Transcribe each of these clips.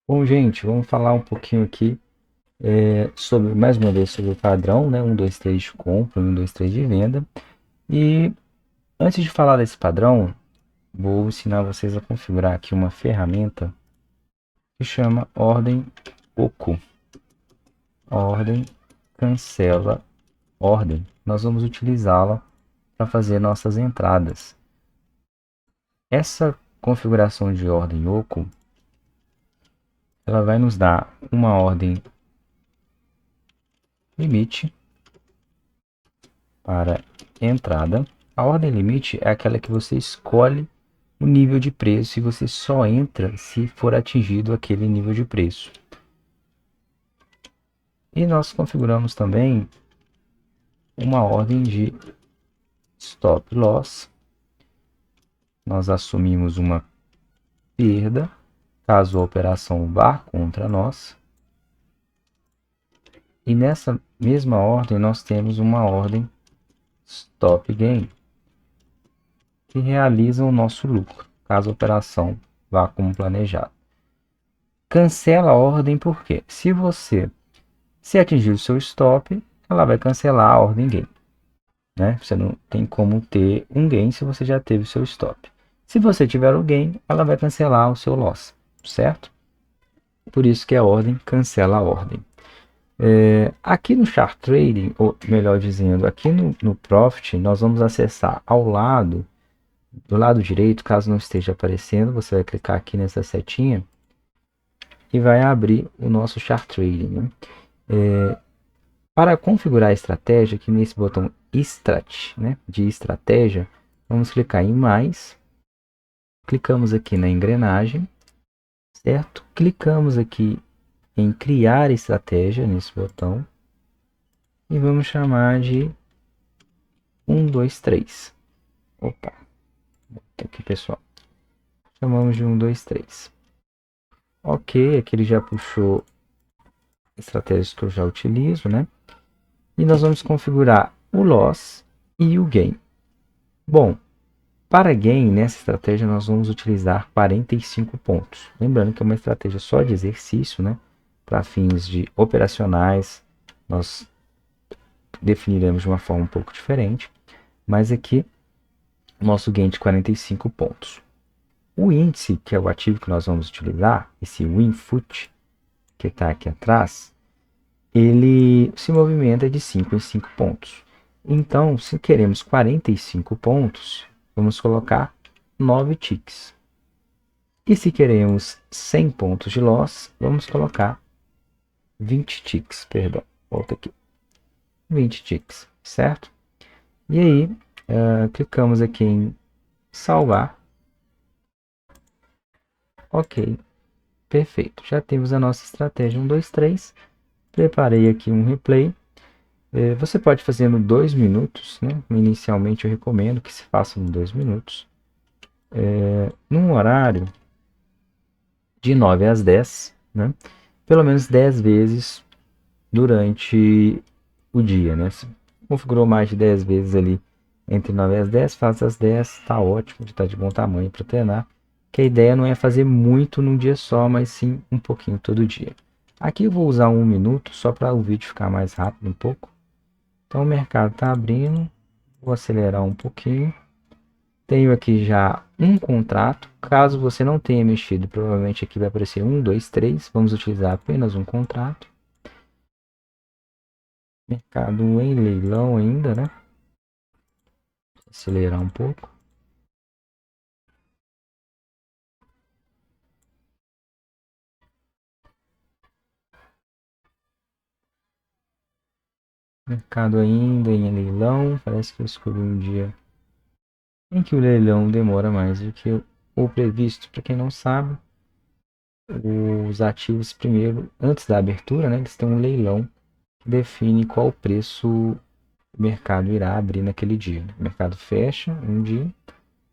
Bom, gente, vamos falar um pouquinho aqui sobre, mais uma vez, sobre o padrão, né? 1, 2, 3 de compra, 1, 2, 3 de venda. E antes de falar desse padrão, vou ensinar vocês a configurar aqui uma ferramenta que chama ordem OCU. Ordem cancela ordem. Nós vamos utilizá-la para fazer nossas entradas. Essa configuração de ordem OCU, ela vai nos dar uma ordem limite para entrada. A ordem limite é aquela que você escolhe o nível de preço e você só entra se for atingido aquele nível de preço. E nós configuramos também uma ordem de stop loss. Nós assumimos uma perda caso a operação vá contra nós. E nessa mesma ordem nós temos uma ordem stop gain, que realiza o nosso lucro caso a operação vá como planejado. Cancela a ordem porque se atingir o seu stop, ela vai cancelar a ordem gain, né? Você não tem como ter um gain se você já teve o seu stop. Se você tiver o gain, ela vai cancelar o seu loss, certo? Por isso que a ordem cancela a ordem. Aqui no Chart Trading, ou melhor dizendo, aqui no Profit, nós vamos acessar do lado direito, caso não esteja aparecendo, você vai clicar aqui nessa setinha e vai abrir o nosso Chart Trading, né? Para configurar a estratégia, aqui nesse botão Strat, né, de estratégia, vamos clicar em mais, clicamos aqui na engrenagem, certo? Clicamos aqui em criar estratégia nesse botão e vamos chamar de 1, 2, 3. Opa, tá aqui pessoal, chamamos de 1, 2, 3. Ok, aqui ele já puxou estratégias que eu já utilizo, né? E nós vamos configurar o loss e o gain. Bom, para gain, nessa estratégia, nós vamos utilizar 45 pontos. Lembrando que é uma estratégia só de exercício, né? Para fins de operacionais, nós definiremos de uma forma um pouco diferente. Mas aqui, nosso gain de 45 pontos. O índice, que é o ativo que nós vamos utilizar, esse WinFoot, que está aqui atrás, ele se movimenta de 5 em 5 pontos. Então, se queremos 45 pontos, vamos colocar 9 ticks. E se queremos 100 pontos de loss, vamos colocar 20 ticks, perdão, volta aqui, 20 ticks, certo? E aí, clicamos aqui em salvar. Ok, perfeito. Já temos a nossa estratégia 1, 2, 3. Preparei aqui um replay. Você pode fazer no 2 minutos, né? Inicialmente eu recomendo que se faça em 2 minutos. Num horário de 9 às 10, né? Pelo menos 10 vezes durante o dia, né? Se configurou mais de 10 vezes ali entre 9 às 10, faz as 10, tá ótimo, está de bom tamanho para treinar. Que a ideia não é fazer muito num dia só, mas sim um pouquinho todo dia. Aqui eu vou usar 1 minuto só para o vídeo ficar mais rápido um pouco. Então o mercado está abrindo, vou acelerar um pouquinho. Tenho aqui já um contrato. Caso você não tenha mexido, provavelmente aqui vai aparecer 1, 2, 3. Vamos utilizar apenas um contrato. Mercado em leilão ainda, né? Acelerar um pouco. Mercado ainda em leilão. Parece que eu escolhi um dia em que o leilão demora mais do que o previsto. Para quem não sabe, os ativos primeiro, antes da abertura, né, eles têm um leilão que define qual preço o mercado irá abrir naquele dia. O mercado fecha um dia,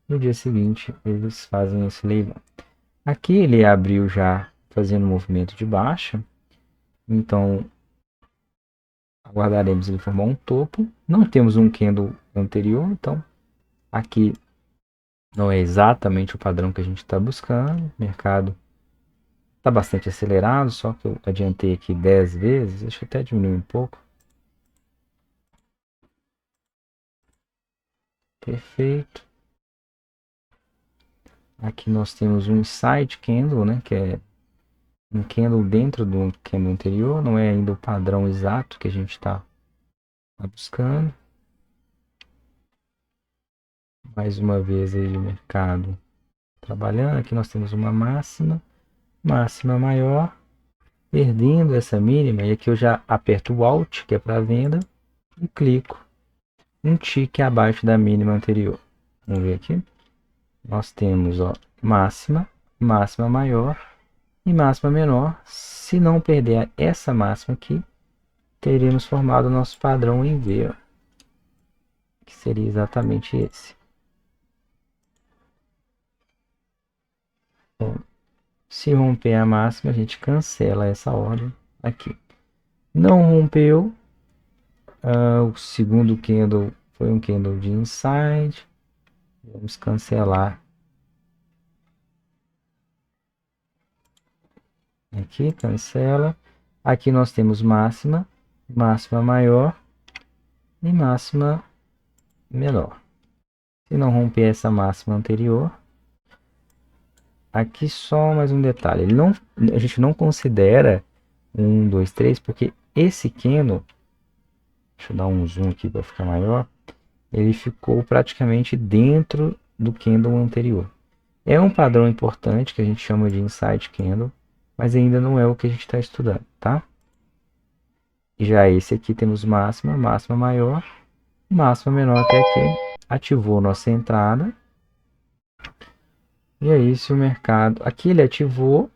no dia seguinte eles fazem esse leilão. Aqui ele abriu já fazendo um movimento de baixa, então aguardaremos ele formar um topo. Não temos um candle anterior, então aqui não é exatamente o padrão que a gente está buscando. O mercado Está bastante acelerado, só que eu adiantei aqui 10 vezes. Deixa eu até diminuir um pouco. Perfeito. Aqui nós temos um side candle, né, que é um candle dentro do candle anterior. Não é ainda o padrão exato que a gente está buscando. Mais uma vez aí o mercado trabalhando. Aqui nós temos uma máxima maior, perdendo essa mínima. E aqui eu já aperto o Alt, que é para venda, e clico um tique abaixo da mínima anterior. Vamos ver aqui. Nós temos, ó, máxima maior e máxima menor. Se não perder essa máxima aqui, teremos formado o nosso padrão em V, ó, que seria exatamente esse. Bom, se romper a máxima, a gente cancela essa ordem aqui. Não rompeu. O segundo candle foi um candle de inside. Vamos cancelar aqui, cancela. Aqui nós temos máxima maior e máxima menor. Se não romper essa máxima anterior, aqui só mais um detalhe, a gente não considera 1, 2, 3, porque esse candle, deixa eu dar um zoom aqui para ficar maior, ele ficou praticamente dentro do candle anterior. É um padrão importante que a gente chama de inside candle, mas ainda não é o que a gente está estudando, tá? Já esse aqui temos máxima maior, máxima menor até aqui. Ativou nossa entrada. E aí, se o mercado... Aqui ele ativou,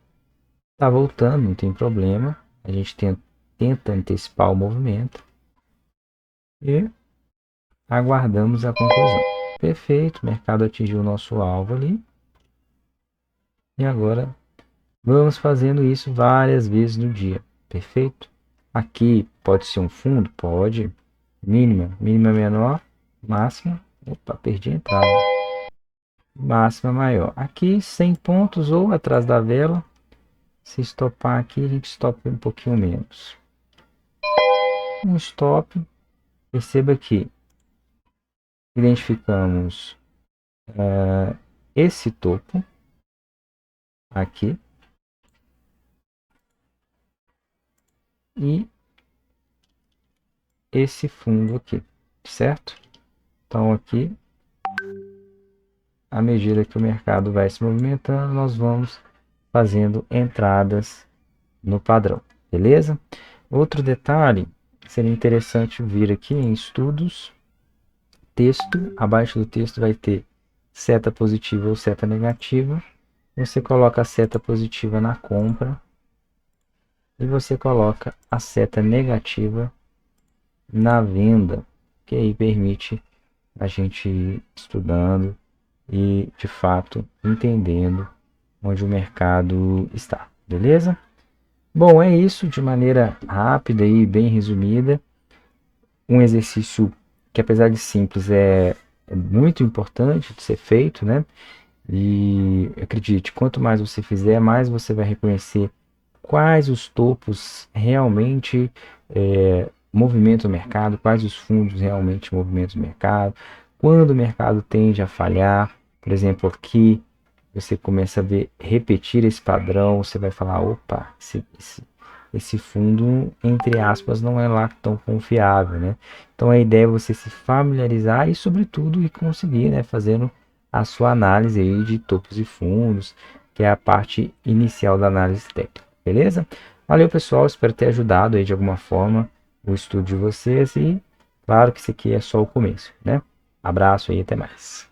está voltando, não tem problema. A gente tenta antecipar o movimento. E aguardamos a conclusão. Perfeito, o mercado atingiu o nosso alvo ali. E agora vamos fazendo isso várias vezes no dia. Perfeito? Aqui pode ser um fundo? Pode. Mínima menor, máxima. Opa, perdi a entrada. Máxima maior. Aqui 100 pontos ou atrás da vela. Se estopar aqui, a gente estopa um pouquinho menos. Um stop. Perceba que identificamos esse topo aqui e esse fundo aqui, certo? Então aqui, à medida que o mercado vai se movimentando, nós vamos fazendo entradas no padrão, beleza? Outro detalhe, seria interessante vir aqui em estudos, texto, abaixo do texto vai ter seta positiva ou seta negativa. Você coloca a seta positiva na compra e você coloca a seta negativa na venda, que aí permite a gente ir estudando e de fato entendendo onde o mercado está, beleza? Bom, é isso de maneira rápida e bem resumida. Um exercício que, apesar de simples, é muito importante de ser feito, né? E acredite, quanto mais você fizer, mais você vai reconhecer quais os topos realmente movimentam o mercado, quais os fundos realmente movimentam o mercado, quando o mercado tende a falhar. Por exemplo, aqui você começa a ver repetir esse padrão, você vai falar, opa, esse fundo, entre aspas, não é lá tão confiável, né? Então a ideia é você se familiarizar e, sobretudo, ir conseguir, né, fazendo a sua análise aí de topos e fundos, que é a parte inicial da análise técnica, beleza? Valeu, pessoal, espero ter ajudado aí de alguma forma o estudo de vocês e claro que isso aqui é só o começo, né? Abraço e até mais.